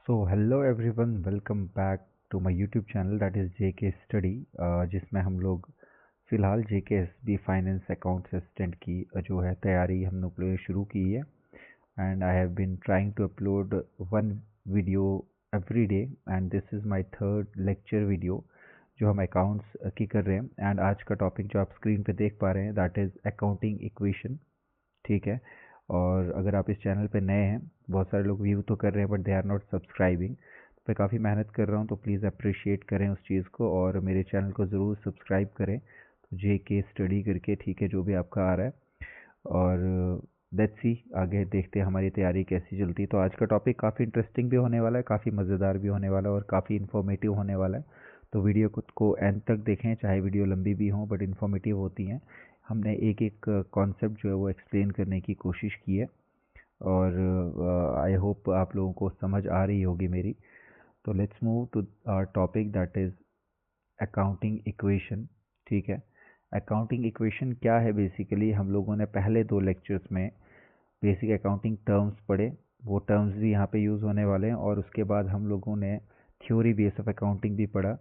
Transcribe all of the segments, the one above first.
So hello everyone, welcome back to my YouTube channel that is JK study, जिसमें हम लोग फ़िलहाल JK SB finance account assistant की जो है तैयारी हम लोग ने शुरू की है। And I have been trying to upload one video every day and this is my third lecture video जो हम अकाउंट्स की कर रहे हैं। एंड आज का टॉपिक जो आप स्क्रीन पे देख पा रहे हैं दैट इज़ अकाउंटिंग इक्वेशन। ठीक है, और अगर आप इस चैनल पे नए हैं, बहुत सारे लोग व्यू तो कर रहे हैं but they are not subscribing. मैं काफ़ी मेहनत कर रहा हूँ, तो प्लीज़ अप्रिशिएट करें उस चीज़ को और मेरे चैनल को ज़रूर सब्सक्राइब करें, तो जे के स्टडी करके, ठीक है, जो भी आपका आ रहा है। और लेट्स सी आगे देखते हैं हमारी तैयारी कैसी चलती है। तो आज का टॉपिक काफ़ी इंटरेस्टिंग भी होने वाला है, काफ़ी मज़ेदार भी होने वाला है और काफ़ी इन्फॉर्मेटिव होने वाला है। तो वीडियो को एंड तक देखें, चाहे वीडियो लंबी भी हो बट इन्फॉर्मेटिव होती हैं। हमने एक एक कॉन्सेप्ट जो है वो एक्सप्लेन करने की कोशिश की है और आई होप आप लोगों को समझ आ रही होगी मेरी। तो let's move to our topic that is accounting equation. ठीक है, अकाउंटिंग इक्वेशन क्या है? बेसिकली हम लोगों ने पहले दो लेक्चर्स में बेसिक अकाउंटिंग टर्म्स पढ़े, वो टर्म्स भी यहाँ पे यूज़ होने वाले हैं, और उसके बाद हम लोगों ने थ्योरी बेस ऑफ अकाउंटिंग भी पढ़ा,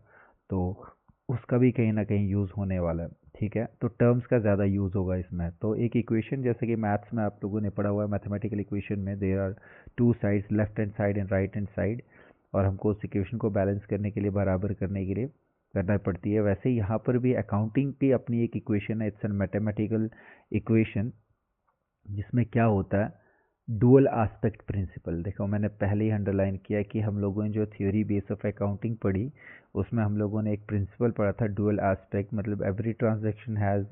तो उसका भी कहीं ना कहीं यूज़ होने वाला है। ठीक है, तो टर्म्स का ज़्यादा यूज़ होगा इसमें। तो एक इक्वेशन, जैसे कि मैथ्स में आप लोगों ने पढ़ा हुआ है, मैथमेटिकल इक्वेशन में there are two sides, left hand side and right hand side, और हमको उस इक्वेशन को बैलेंस करने के लिए, बराबर करने के लिए करना पड़ती है। वैसे ही यहाँ पर भी अकाउंटिंग की अपनी एक इक्वेशन है, इट्स एन मैथमेटिकल इक्वेशन, जिसमें क्या होता है, डुअल एस्पेक्ट प्रिंसिपल। देखो, मैंने पहले ही अंडरलाइन किया कि हम लोगों ने जो थ्योरी बेस ऑफ अकाउंटिंग पढ़ी, उसमें हम लोगों ने एक प्रिंसिपल पढ़ा था, डुअल एस्पेक्ट, मतलब every transaction has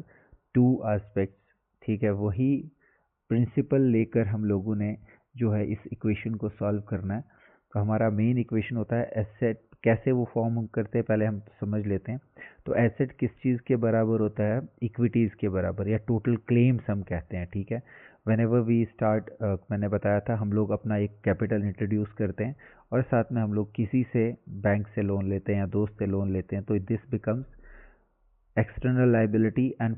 two aspects. ठीक है, वही प्रिंसिपल लेकर हम लोगों ने जो है इस इक्वेशन को सॉल्व करना है। तो हमारा मेन इक्वेशन होता है एसेट। कैसे वो फॉर्म हम करते हैं पहले हम समझ लेते हैं। तो एसेट किस चीज़ के बराबर होता है? इक्विटीज़ के बराबर, या टोटल क्लेम्स हम कहते हैं। ठीक है, व्हेनेवर वी स्टार्ट, मैंने बताया था, हम लोग अपना एक कैपिटल इंट्रोड्यूस करते हैं और साथ में हम लोग किसी से, बैंक से लोन लेते हैं या दोस्त से लोन लेते हैं, तो this becomes external liability. And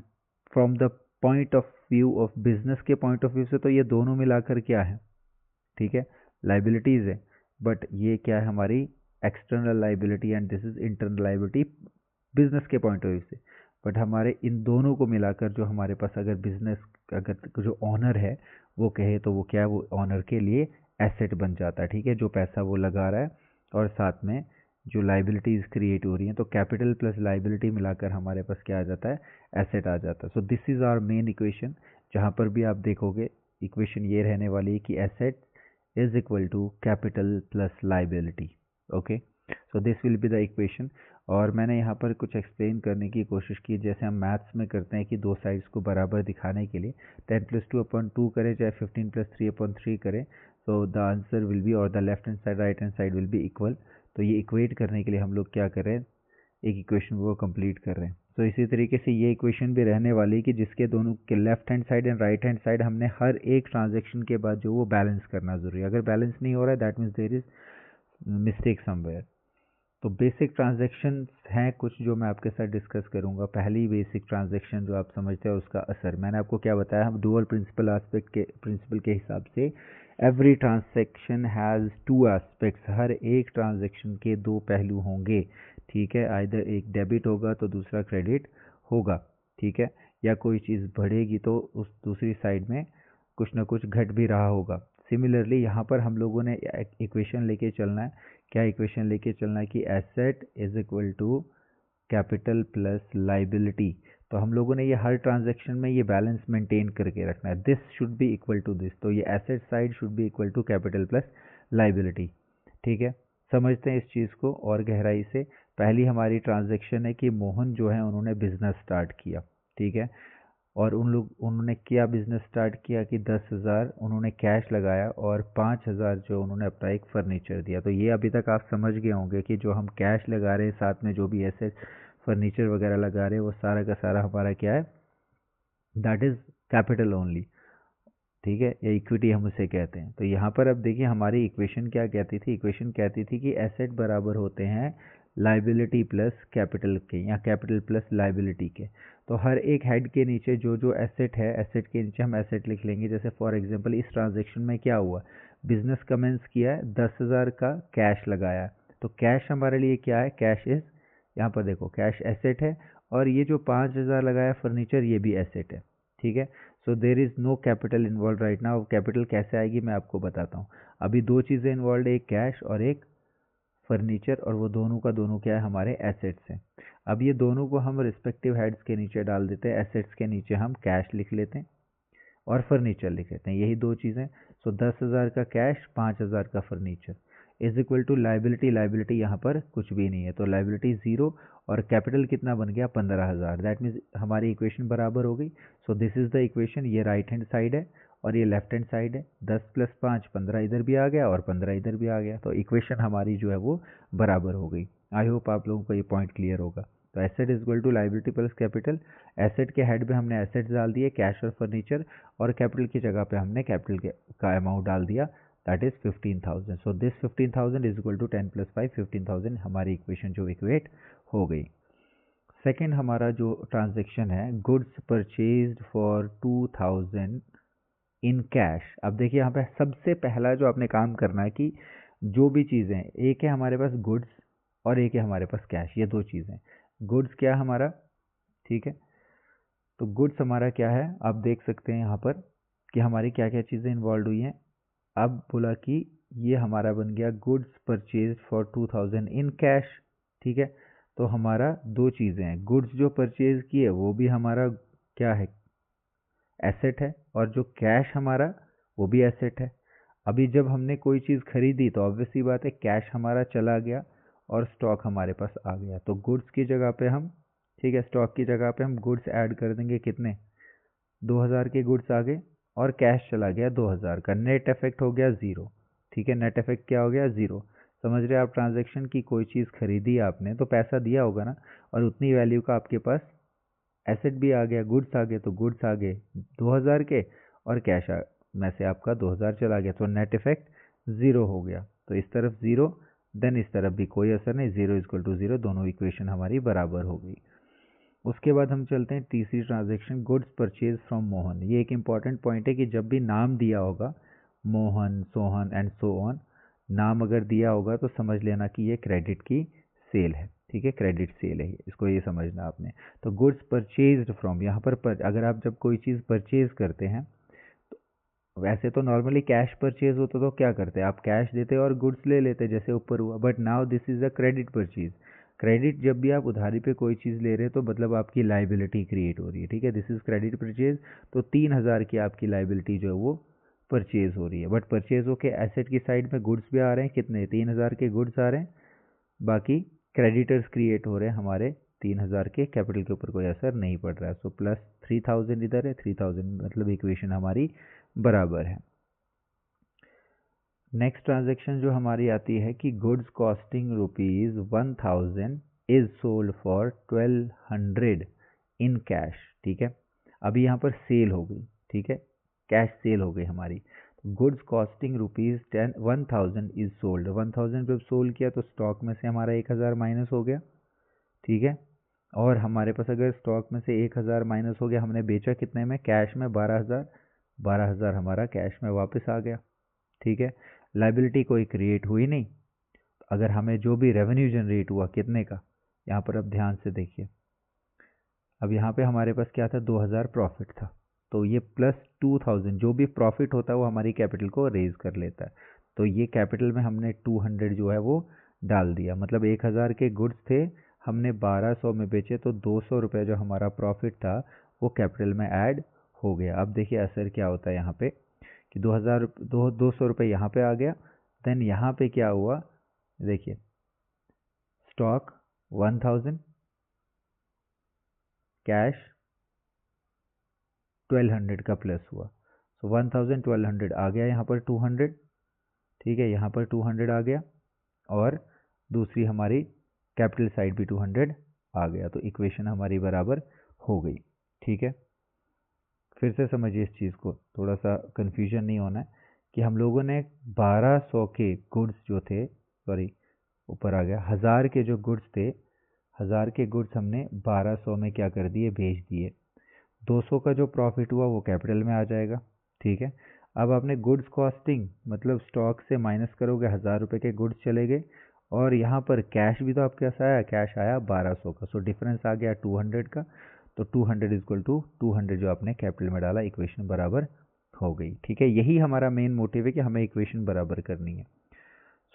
from the point of view of business के पॉइंट ऑफ व्यू से, तो ये दोनों मिलाकर क्या है? ठीक है, लाइबिलिटीज़ है, बट ये क्या है? हमारी external liability, and this is internal liability business के पॉइंट ऑफ व्यू से। बट हमारे इन दोनों को मिलाकर जो हमारे पास, अगर बिजनेस, अगर जो ऑनर है वो कहे, तो वो क्या है? वो ऑनर के लिए एसेट बन जाता है। ठीक है, जो पैसा वो लगा रहा है और साथ में जो लाइबिलिटीज क्रिएट हो रही हैं, तो कैपिटल प्लस लाइबिलिटी मिलाकर हमारे पास क्या आ जाता है? एसेट आ जाता है। So this is our main equation. जहाँ पर भी आप देखोगे इक्वेशन ये रहने वाली है कि asset is equal to capital plus liability. Okay, so this will be the equation। और मैंने यहाँ पर कुछ एक्सप्लेन करने की कोशिश की, जैसे हम मैथ्स में करते हैं कि दो साइड्स को बराबर दिखाने के लिए 10+2/2 करें, चाहे 15+3/3 करें, तो द आंसर विल बी, और the left hand side right hand side will be equal. तो ये इक्वेट करने के लिए हम लोग क्या कर रहे हैं? एक इक्वेशन को कंप्लीट कर रहे हैं। तो इसी तरीके से ये इक्वेशन भी रहने वाली है कि जिसके दोनों के left hand side and right hand side हमने हर एक ट्रांजैक्शन के बाद जो वो बैलेंस करना जरूरी है। अगर बैलेंस नहीं हो रहा है, that means there is mistake somewhere. तो बेसिक ट्रांजैक्शन हैं कुछ जो मैं आपके साथ डिस्कस करूंगा। पहली बेसिक ट्रांजैक्शन जो आप समझते हैं, उसका असर। मैंने आपको क्या बताया? हम डुअल प्रिंसिपल के हिसाब से every transaction has two aspects. हर एक ट्रांजैक्शन के दो पहलू होंगे। ठीक है, आइदर एक डेबिट होगा तो दूसरा क्रेडिट होगा। ठीक है, या कोई चीज़ बढ़ेगी तो उस दूसरी साइड में कुछ ना कुछ घट भी रहा होगा। सिमिलरली यहाँ पर हम लोगों ने इक्वेशन लेके चलना है। क्या इक्वेशन लेके चलना है? कि asset is equal to capital plus liability. तो हम लोगों ने ये हर ट्रांजैक्शन में ये बैलेंस मेंटेन करके रखना है, this should be equal to this. तो ये asset side should be equal to capital plus liability. ठीक है, समझते हैं इस चीज़ को और गहराई से। पहली हमारी ट्रांजैक्शन है कि मोहन जो है उन्होंने बिजनेस स्टार्ट किया। ठीक है, और उन्होंने क्या बिजनेस स्टार्ट किया कि 10,000 उन्होंने कैश लगाया और 5,000 जो उन्होंने अपना एक फर्नीचर दिया। तो ये अभी तक आप समझ गए होंगे कि जो हम कैश लगा रहे हैं, साथ में जो भी ऐसे फर्नीचर वगैरह लगा रहे हैं, वो सारा का सारा हमारा क्या है? That is capital only. ठीक है, या इक्विटी हम उसे कहते हैं। तो यहाँ पर अब देखिए हमारी इक्वेशन क्या कहती थी? इक्वेशन कहती थी कि एसेट बराबर होते हैं लाइबिलिटी प्लस कैपिटल के, या कैपिटल प्लस लाइबिलिटी के। तो हर एक हेड के नीचे जो जो एसेट है, एसेट के नीचे हम एसेट लिख लेंगे। जैसे फॉर एग्जांपल इस ट्रांजैक्शन में क्या हुआ? बिजनेस कमेंस किया है, 10,000 का कैश लगाया है। तो कैश हमारे लिए क्या है, कैश इज, यहाँ पर देखो कैश एसेट है, और ये जो 5,000 लगाया फर्नीचर ये भी एसेट है, ठीक है। So there is no capital involve right now. Capital कैसे आएगी मैं आपको बताता हूँ। अभी दो चीज़ें इन्वॉल्व है, एक कैश और एक फर्नीचर, और वो दोनों का दोनों क्या है, हमारे एसेट्स हैं। अब ये दोनों को हम रिस्पेक्टिव हेड्स के नीचे डाल देते हैं। एसेट्स के नीचे हम कैश लिख लेते हैं और फर्नीचर लिख लेते हैं, यही दो चीज़ें। सो 10,000 का कैश, 5,000 का furniture is equal to liability. Liability यहाँ पर कुछ भी नहीं है, तो लाइबिलिटी ज़ीरो, और कैपिटल कितना बन गया, 15,000। दैट मीन्स हमारी इक्वेशन बराबर हो गई। So this is the equation. ये राइट हैंड साइड है और ये लेफ्ट हैंड साइड है। 10 + 5 15 इधर भी आ गया और 15 इधर भी आ गया, तो इक्वेशन हमारी जो है वो बराबर हो गई। आई होप आप लोगों को ये पॉइंट क्लियर होगा। तो asset is equal to liability plus capital. Asset के हेड में हमने एसेट्स डाल दिए, कैश और फर्नीचर, और कैपिटल की जगह पे हमने कैपिटल का अमाउंट डाल दिया, that is 15,000। So this 15,000 is equal to 10 + 5 15,000, हमारी इक्वेशन जो इक्वेट हो गई। सेकेंड हमारा जो ट्रांजेक्शन है, goods purchased for 2,000 in cash. अब देखिए यहाँ पे सबसे पहला जो आपने काम करना है कि जो भी चीज़ें, एक है हमारे पास गुड्स और एक है हमारे पास कैश, ये दो चीज़ें। गुड्स क्या हमारा, ठीक है, तो गुड्स हमारा क्या है, आप देख सकते हैं यहाँ पर कि हमारी क्या क्या चीज़ें इन्वॉल्व हुई हैं। अब बोला कि ये हमारा बन गया goods purchase for 2,000 in cash, ठीक है। तो हमारा दो चीज़ें हैं, गुड्स जो परचेज किए वो भी हमारा क्या है, एसेट है, और जो कैश हमारा वो भी एसेट है। अभी जब हमने कोई चीज़ खरीदी तो ऑब्वियस सी बात है कैश हमारा चला गया और स्टॉक हमारे पास आ गया। तो गुड्स की जगह पे हम, ठीक है, स्टॉक की जगह पे हम गुड्स ऐड कर देंगे, कितने, 2,000 के गुड्स आ गए और कैश चला गया 2,000 का, नेट इफेक्ट हो गया ज़ीरो, ठीक है। नेट इफेक्ट क्या हो गया, ज़ीरो। समझ रहे हैं आप ट्रांजैक्शन की, कोई चीज़ खरीदी आपने तो पैसा दिया होगा ना, और उतनी वैल्यू का आपके पास एसेट भी आ गया, गुड्स आ गए, तो गुड्स आ गए 2,000 के और कैश में से आपका 2,000 चला गया, तो नेट इफेक्ट ज़ीरो हो गया। तो इस तरफ ज़ीरो, देन इस तरफ भी कोई असर नहीं, ज़ीरो इक्वल टू ज़ीरो, दोनों इक्वेशन हमारी बराबर हो गई। उसके बाद हम चलते हैं तीसरी transaction, goods purchase from Mohan. ये एक इंपॉर्टेंट पॉइंट है कि जब भी नाम दिया होगा, Mohan, Sohan and so on, नाम अगर दिया होगा तो समझ लेना कि ये क्रेडिट की सेल है, ठीक है, क्रेडिट सेल है, इसको ये समझना आपने। तो गुड्स परचेज्ड फ्रॉम, यहाँ पर अगर आप जब कोई चीज़ परचेज करते हैं, तो वैसे तो नॉर्मली कैश परचेज होता तो क्या करते हैं, आप कैश देते और गुड्स ले लेते जैसे ऊपर हुआ, but now this is a credit purchase. Credit जब भी आप उधारी पे कोई चीज़ ले रहे हैं तो मतलब आपकी लाइबिलिटी क्रिएट हो रही है, ठीक है, दिस इज़ क्रेडिट परचेज। तो 3,000 की आपकी लाइबिलिटी जो है वो परचेज हो रही है, बट परचेज हो के एसेट की साइड में गुड्स भी आ रहे हैं, कितने, 3,000 के गुड्स आ रहे हैं, बाकी क्रेडिटर्स क्रिएट हो रहे हैं हमारे 3,000 के, कैपिटल के ऊपर कोई असर नहीं पड़ रहा है। सो प्लस 3,000 इधर है, 3,000 मतलब इक्वेशन हमारी बराबर है। नेक्स्ट ट्रांजेक्शन जो हमारी आती है कि goods costing ₹1,000 is sold for 1,200 in cash, ठीक है। अभी यहाँ पर सेल हो गई, ठीक है, कैश सेल हो गई हमारी। गुड्स कॉस्टिंग ₹1,000 इज सोल्ड, 1,000 जब सोल्ड किया तो स्टॉक में से हमारा 1,000 माइनस हो गया, ठीक है। और हमारे पास अगर स्टॉक में से 1,000 माइनस हो गया, हमने बेचा कितने में, कैश में 12,000, 12,000 हमारा कैश में वापस आ गया, ठीक है। लाइबिलिटी कोई क्रिएट हुई नहीं। अगर हमें जो भी रेवेन्यू जनरेट हुआ कितने का, यहाँ पर अब ध्यान से देखिए, अब यहाँ पे हमारे पास क्या था, 2,000 प्रॉफिट था, तो ये प्लस 2,000 जो भी प्रॉफिट होता है वो हमारी कैपिटल को रेज कर लेता है। तो ये कैपिटल में हमने 200 जो है वो डाल दिया, मतलब 1,000 के गुड्स थे, हमने 1,200 में बेचे, तो 200 रुपये जो हमारा प्रॉफिट था वो कैपिटल में ऐड हो गया। अब देखिए असर क्या होता है यहाँ पे कि 200 रुपये यहाँ पे आ गया, देन यहाँ पे क्या हुआ, देखिए स्टॉक 1,000, कैश 1,200 का प्लस हुआ, सो 1,000 1,200 आ गया, यहाँ पर 200, ठीक है, यहाँ पर 200 आ गया, और दूसरी हमारी कैपिटल साइड भी 200 आ गया, तो इक्वेशन हमारी बराबर हो गई, ठीक है। फिर से समझिए इस चीज़ को, थोड़ा सा कन्फ्यूजन नहीं होना है कि हम लोगों ने 1,200 के गुड्स जो थे, सॉरी ऊपर आ गया, 1,000 के जो गुड्स थे, 1,000 के गुड्स हमने 1,200 में क्या कर दिए, बेच दिए। 200 का जो प्रॉफिट हुआ वो कैपिटल में आ जाएगा, ठीक है। अब आपने गुड्स कॉस्टिंग मतलब स्टॉक से माइनस करोगे, 1000 रुपये के गुड्स चले गए, और यहाँ पर कैश भी तो आपके पास आया, कैश आया 1200 का, सो डिफरेंस आ गया 200 का। तो 200 इक्वल टू 200 जो आपने कैपिटल में डाला, इक्वेशन बराबर हो गई। ठीक है, यही हमारा मेन मोटिव है कि हमें इक्वेशन बराबर करनी है।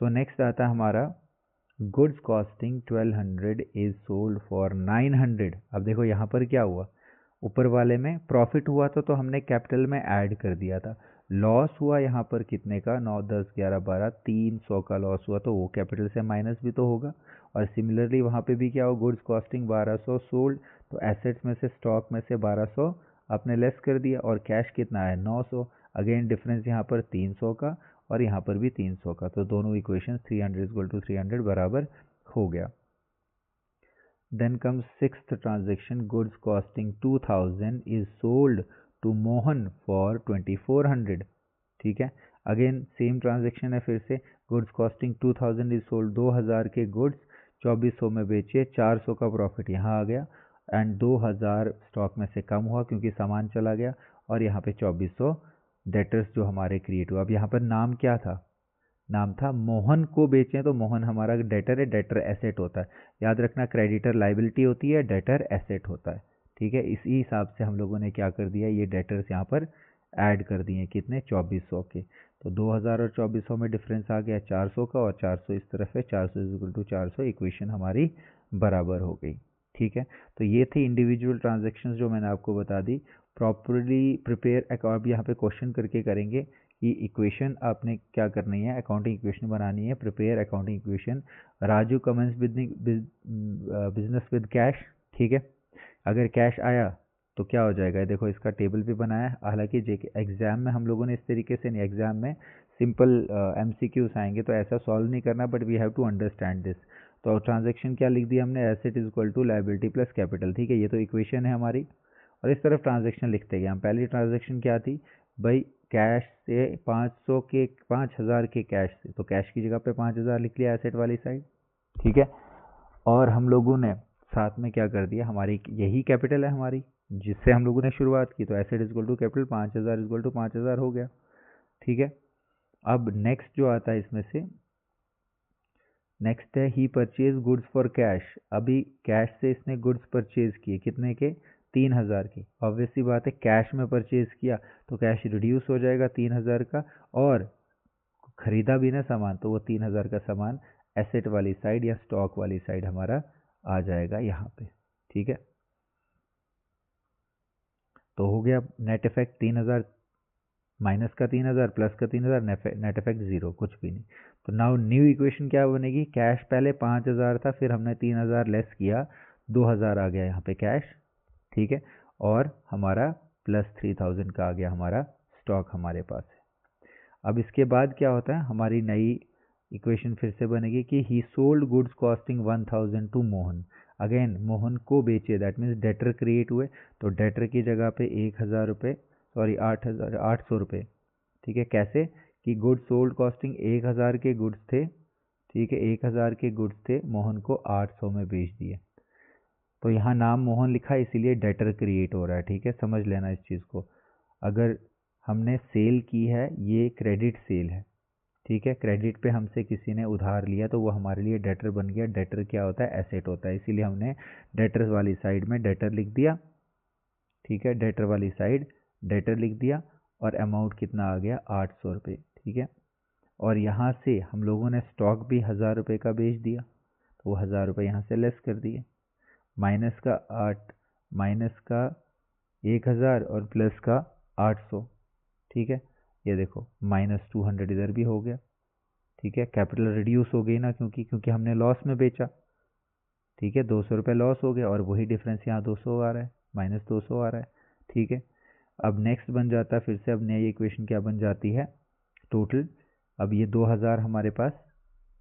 सो नेक्स्ट आता है हमारा goods costing 1200 is sold for 900। अब देखो यहाँ पर क्या हुआ, ऊपर वाले में प्रॉफिट हुआ था तो हमने कैपिटल में ऐड कर दिया था, लॉस हुआ यहाँ पर कितने का, 9 10 11 12 300 का लॉस हुआ, तो वो कैपिटल से माइनस भी तो होगा। और सिमिलरली वहाँ पे भी क्या हुआ, गुड्स कॉस्टिंग 1200 सोल्ड, तो एसेट्स में से स्टॉक में से 1200 आपने लेस कर दिया, और कैश कितना है 900, अगेन डिफरेंस यहाँ पर 300 का और यहाँ पर भी 300 का, तो दोनों इक्वेशन 300 इक्वल टू 300 बराबर हो गया। Then comes sixth transaction, goods costing 2000 is sold to Mohan for 2400। ठीक है, अगेन सेम ट्रांजेक्शन है, फिर से गुड्स कॉस्टिंग 2000 इज सोल्ड, 2000 के गुड्स 2400 में बेचे, 400 का प्रॉफिट यहाँ आ गया, एंड 2000 स्टॉक में से कम हुआ क्योंकि सामान चला गया, और यहाँ पे 2400 डेटर्स जो हमारे क्रिएट हुआ। अब यहाँ पर नाम क्या था, नाम था मोहन को बेचें, तो मोहन हमारा डेटर है, डेटर एसेट होता है, याद रखना क्रेडिटर लाइबिलिटी होती है, डेटर एसेट होता है। ठीक है, इसी हिसाब से हम लोगों ने क्या कर दिया, ये डेटर्स यहाँ पर ऐड कर दिए, कितने 2400 के, तो 2000 और 2400 में डिफरेंस आ गया 400 का, और 400 इस तरफ है, 400 इक्वल टू 400, इक्वेशन हमारी बराबर हो गई। ठीक है, तो ये थी इंडिविजुअल ट्रांजेक्शन्स जो मैंने आपको बता दी। प्रॉपरली प्रिपेयर अब यहाँ पे क्वेश्चन करके करेंगे कि इक्वेशन आपने क्या करनी है, अकाउंटिंग इक्वेशन बनानी है, prepare accounting equation. Raju commence business with cash. ठीक है, अगर कैश आया तो क्या हो जाएगा, देखो इसका टेबल भी बनाया है, हालांकि जेके एग्जाम में हम लोगों ने इस तरीके से नहीं, एग्जाम में सिंपल MCQs आएंगे तो ऐसा सॉल्व नहीं करना, but we have to understand this. तो ट्रांजेक्शन क्या लिख दिया हमने, asset is equal to liability plus capital. ठीक है, ये तो इक्वेशन है हमारी, और इस तरफ ट्रांजेक्शन लिखते गए हम। पहली ट्रांजेक्शन क्या थी भाई, कैश से 500 के 5000 के कैश से, तो कैश की जगह पे 5000 लिख लिया एसेट वाली साइड। ठीक है, और हम लोगों ने साथ में क्या कर दिया, हमारी यही कैपिटल है हमारी जिससे हम लोगों ने शुरुआत की, तो asset equal to capital 5000 equal to 5000 हो गया। ठीक है, अब नेक्स्ट जो आता है इसमें से, नेक्स्ट है ही परचेज गुड्स फॉर कैश। अभी कैश से इसने गुड्स परचेज किए, कितने के, 3000 के। ऑब्वियसली बात है, कैश में परचेज किया तो कैश रिड्यूस हो जाएगा 3000 का, और खरीदा भी ना सामान, तो वो 3000 का सामान एसेट वाली साइड या स्टॉक वाली साइड हमारा आ जाएगा यहाँ पे। ठीक है, तो हो गया नेट इफेक्ट 3000, माइनस का 3000 प्लस का 3000, नेट इफेक्ट 0, कुछ भी नहीं। तो नाउ न्यू इक्वेशन क्या बनेगी, कैश पहले 5000 था, फिर हमने 3000 लेस किया, 2000 आ गया यहाँ पे कैश। ठीक है, और हमारा प्लस 3000 का आ गया हमारा स्टॉक हमारे पास है। अब इसके बाद क्या होता है, हमारी नई इक्वेशन फिर से बनेगी कि he sold goods costing 1000 to Mohan. Again Mohan को बेचे, दैट मीन्स डेटर क्रिएट हुए, तो डेटर की जगह पे 1000 रुपये, सॉरी 800 रुपये। ठीक है, कैसे कि गुड्स सोल्ड कॉस्टिंग 1000 के गुड्स थे। ठीक है, 1000 के गुड्स थे, मोहन को 800 में बेच दिए, तो यहाँ नाम मोहन लिखा है इसीलिए डेटर क्रिएट हो रहा है। ठीक है, समझ लेना इस चीज़ को। अगर हमने सेल की है, ये क्रेडिट सेल है। ठीक है, क्रेडिट पे हमसे किसी ने उधार लिया तो वो हमारे लिए डेटर बन गया। डेटर क्या होता है, एसेट होता है, इसीलिए हमने डेटर्स वाली साइड में डेटर लिख दिया। ठीक है, डेटर वाली साइड डेटर लिख दिया, और अमाउंट कितना आ गया 800 रुपये। ठीक है, और यहाँ से हम लोगों ने स्टॉक भी 1000 रुपये का बेच दिया, तो वो 1000 रुपये यहाँ से लेस कर दिए, माइनस का 8, माइनस का 1000 और प्लस का 800। ठीक है, ये देखो -200 इधर भी हो गया। ठीक है, कैपिटल रिड्यूस हो गई ना, क्योंकि हमने लॉस में बेचा। ठीक है, 200 रुपये लॉस हो गया, और वही डिफरेंस यहाँ 200 आ रहा है, -200 आ रहा है। ठीक है, अब नेक्स्ट बन जाता है फिर से, अब नई इक्वेशन क्या बन जाती है, टोटल। अब ये 2000 हमारे पास,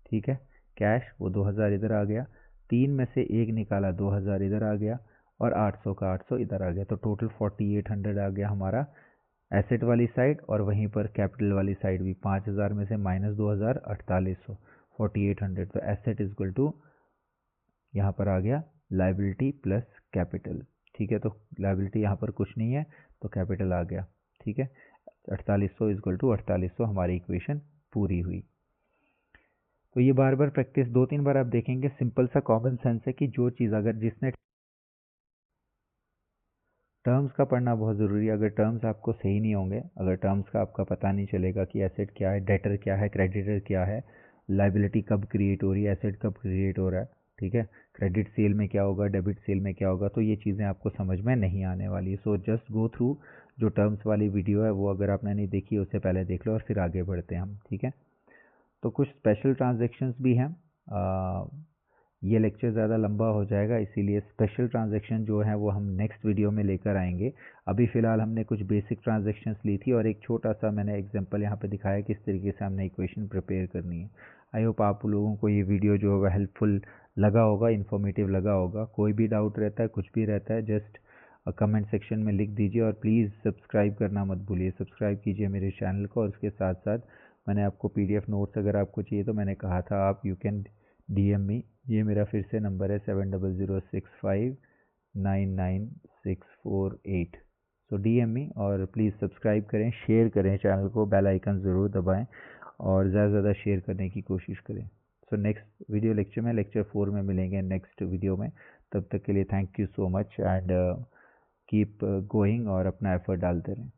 ठीक है, कैश वो 2000 इधर आ गया, 3 में से 1 निकाला, 2000 इधर आ गया, और 800 का 800 इधर आ गया, तो टोटल 4800 आ गया हमारा एसेट वाली साइड, और वहीं पर कैपिटल वाली साइड भी 5000 में से -2000 4800, 4800। तो एसेट इज इक्वल टू यहाँ पर आ गया लाइबिलिटी प्लस कैपिटल। ठीक है, तो लाइबिलिटी यहाँ पर कुछ नहीं है, तो कैपिटल आ गया। ठीक है, 4800 इक्वल टू 4800 हमारी इक्वेशन पूरी हुई। तो ये बार बार प्रैक्टिस 2-3 बार आप देखेंगे, सिंपल सा कॉमन सेंस है कि जो चीज़ अगर जिसने टर्म्स का पढ़ना बहुत ज़रूरी है। अगर टर्म्स आपको सही नहीं होंगे, अगर टर्म्स का आपका पता नहीं चलेगा कि एसेट क्या है, डेटर क्या है, क्रेडिटर क्या है, लाइबिलिटी कब क्रिएट हो रही है, एसेट कब क्रिएट हो रहा है, ठीक है, क्रेडिट सेल में क्या होगा, डेबिट सेल में क्या होगा, तो ये चीज़ें आपको समझ में नहीं आने वाली। सो जस्ट गो थ्रू जो टर्म्स वाली वीडियो है वो अगर आपने नहीं देखी उससे पहले देख लो और फिर आगे बढ़ते हैं हम, ठीक है। तो कुछ स्पेशल ट्रांजेक्शन्स भी हैं। ये लेक्चर ज़्यादा लंबा हो जाएगा, इसीलिए स्पेशल ट्रांजैक्शन जो है वो हम नेक्स्ट वीडियो में लेकर आएंगे। अभी फ़िलहाल हमने कुछ बेसिक ट्रांजैक्शंस ली थी और एक छोटा सा मैंने एग्जांपल यहाँ पे दिखाया किस तरीके से हमने इक्वेशन प्रिपेयर करनी है। आई होप आप लोगों को ये वीडियो जो है हेल्पफुल लगा होगा, इन्फॉर्मेटिव लगा होगा। कोई भी डाउट रहता है, कुछ भी रहता है, जस्ट कमेंट सेक्शन में लिख दीजिए और प्लीज़ सब्सक्राइब करना मत भूलिए। सब्सक्राइब कीजिए मेरे चैनल को और उसके साथ साथ मैंने आपको PDF नोट्स अगर आपको चाहिए तो मैंने कहा था आप यू कैन DM मी। ये मेरा फिर से नंबर है 7006599648। सो DM मी और प्लीज़ सब्सक्राइब करें, शेयर करें चैनल को, बेल आइकन ज़रूर दबाएं और ज़्यादा से ज़्यादा शेयर करने की कोशिश करें। सो नेक्स्ट वीडियो लेक्चर में, लेक्चर 4 में मिलेंगे नेक्स्ट वीडियो में। तब तक के लिए thank you so much and keep going और अपना एफर्ट डालते रहें।